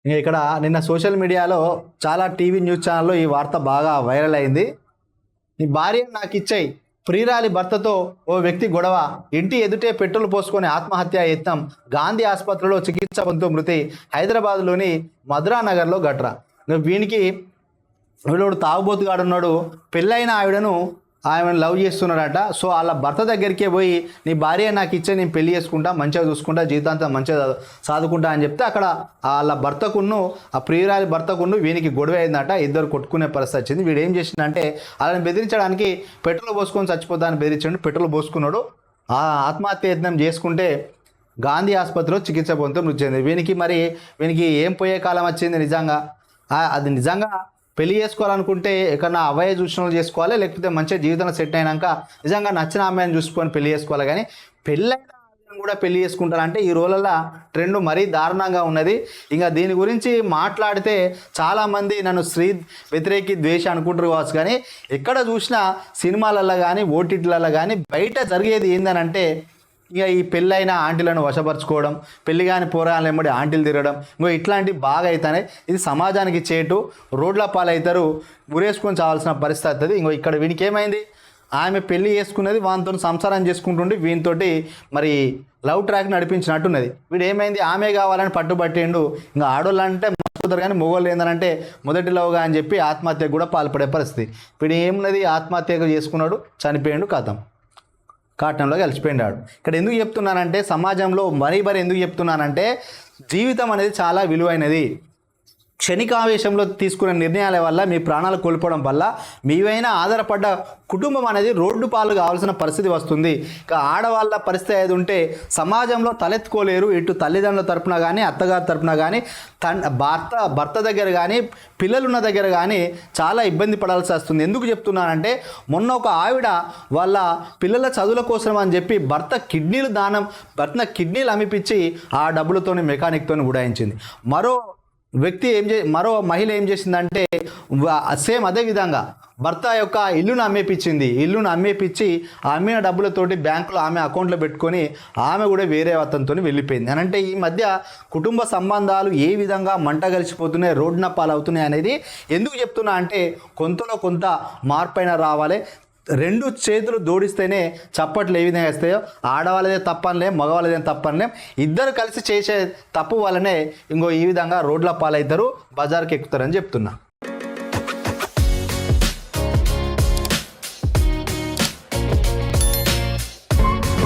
ఇక్కడ నిన్న సోషల్ మీడియాలో చాలా టీవీ న్యూస్ ఛానల్లో ఈ వార్త బాగా వైరల్ అయింది. నీ భార్య నాకు ఇచ్చేయి, ప్రియురాలి భర్తతో ఓ వ్యక్తి గొడవ, ఇంటి ఎదుటే పెట్రోల్ పోసుకొని ఆత్మహత్య యత్నం, గాంధీ ఆసుపత్రిలో చికిత్స పొందుతూ మృతి, హైదరాబాద్లోని మధురా నగర్లో ఘటన. వీనికి వీడు తాగుబోతుగాడు ఉన్నాడు, పెళ్ళైన ఆమెను లవ్ చేస్తున్నాడట. సో వాళ్ళ భర్త దగ్గరికే పోయి నీ భార్య నాకు ఇచ్చే నేను పెళ్లి చేసుకుంటా, మంచిగా చూసుకుంటా, జీవితాంతం మంచిగా సాదుకుంటా అని చెప్తే అక్కడ వాళ్ళ భర్తకున్ను ఆ ప్రియురాలి భర్తకున్ను వీనికి గొడవ అయిందట. ఇద్దరు కొట్టుకునే పరిస్థితి వచ్చింది. వీడు ఏం చేసిందంటే వాళ్ళని బెదిరించడానికి పెట్రోల్ పోసుకొని చచ్చిపోతానని బెదిరించాడు. పెట్రోల్ పోసుకున్నాడు. ఆత్మహత్య యత్నం చేసుకుంటే గాంధీ ఆసుపత్రిలో చికిత్స పొందుతూ మృతి చెందింది. వీనికి ఏం పోయే కాలం వచ్చింది నిజంగా. అది నిజంగా పెళ్లి చేసుకోవాలనుకుంటే ఎక్కడన్నా అవయ సూచనలు చేసుకోవాలి, లేకపోతే మంచిగా జీవితంలో సెట్ అయినాక నిజంగా నచ్చిన అమ్మాయిని చూసుకొని పెళ్లి చేసుకోవాలి. కానీ పెళ్ళైన కూడా పెళ్లి చేసుకుంటారంటే ఈ రోజుల్లో ట్రెండ్ మరీ దారుణంగా ఉన్నది. ఇంకా దీని గురించి మాట్లాడితే చాలామంది నన్ను స్త్రీ వ్యతిరేకి ద్వేష అనుకుంటారు కావచ్చు. కానీ ఎక్కడ చూసినా సినిమాలలో కానీ ఓటీటీలలో కానీ బయట జరిగేది ఏందనంటే ఇక ఈ పెళ్ళైన ఆంటీలను వశపరచుకోవడం, పెళ్లి కాని పోరాలు ఎమ్మడి ఆంటీలు తిరగడం, ఇంకో ఇట్లాంటివి బాగా అవుతాయి. ఇది సమాజానికి చేటు, రోడ్ల పాలవుతారు, ఉరేసుకొని చావాల్సిన పరిస్థితి అవుతుంది. ఇంకో ఇక్కడ వీనికి ఏమైంది, ఆమె పెళ్లి చేసుకున్నది వానితో సంసారం చేసుకుంటుండి వీనితోటి మరి లవ్ ట్రాక్ నడిపించినట్టున్నది. వీడు ఏమైంది, ఆమె కావాలని పట్టుబట్టిండు. ఇంకా ఆడోళ్ళు అంటే మర్చిపోతారు కానీ మొగోళ్ళు ఏంటంటే మొదటి లవ్గా అని చెప్పి ఆత్మహత్యకు కూడా పాల్పడే పరిస్థితి. వీడు ఏమున్నది, ఆత్మహత్యగా చేసుకున్నాడు, చనిపోయాడు, కథం కాటంలో కలిసిపోయినాడు. ఇక్కడ ఎందుకు చెప్తున్నానంటే సమాజంలో మరీ ఎందుకు చెప్తున్నానంటే జీవితం అనేది చాలా విలువైనది. క్షణికావేశంలో తీసుకునే నిర్ణయాల వల్ల మీ ప్రాణాలు కోల్పోవడం వల్ల మీవైనా ఆధారపడ్డ కుటుంబం అనేది రోడ్డు పాలు కావాల్సిన పరిస్థితి వస్తుంది. ఇక ఆడవాళ్ళ పరిస్థితి ఏది ఉంటే సమాజంలో తలెత్తుకోలేరు. ఇటు తల్లిదండ్రుల తరపున కానీ అత్తగారి తరపున కానీ భర్త దగ్గర కానీ పిల్లలున్న దగ్గర కానీ చాలా ఇబ్బంది పడాల్సి వస్తుంది. ఎందుకు చెప్తున్నానంటే మొన్న ఒక ఆవిడ వాళ్ళ పిల్లల చదువుల కోసం అని చెప్పి భర్త కిడ్నీలు అమ్మిపించి ఆ డబ్బులతోని మెకానిక్తోని ఉడాయించింది. మరో మహిళ ఏం చేసిందంటే సేమ్ అదే విధంగా భర్త యొక్క ఇల్లును అమ్మేపించి ఆ అమ్మిన డబ్బులతోటి బ్యాంకులో ఆమె అకౌంట్లో పెట్టుకొని ఆమె కూడా వేరే అతనితో వెళ్ళిపోయింది. అని అంటే ఈ మధ్య కుటుంబ సంబంధాలు ఏ విధంగా మంట కలిసిపోతున్నాయి, రోడ్డున పాలవుతున్నాయి అనేది ఎందుకు చెప్తున్నా అంటే కొంతలో కొంత మార్పైన రావాలి. రెండు చేతులు జోడిస్తేనే చప్పట్లు ఏ విధంగా వేస్తాయో ఆడవాళ్ళదే తప్పనిలేం, మగవాళ్ళదే తప్పనిలేం. ఇద్దరు కలిసి చేసే తప్పు వల్లనే ఈ విధంగా రోడ్ల పాలవుతారు, బజార్కి ఎక్కుతారని చెప్తున్నా.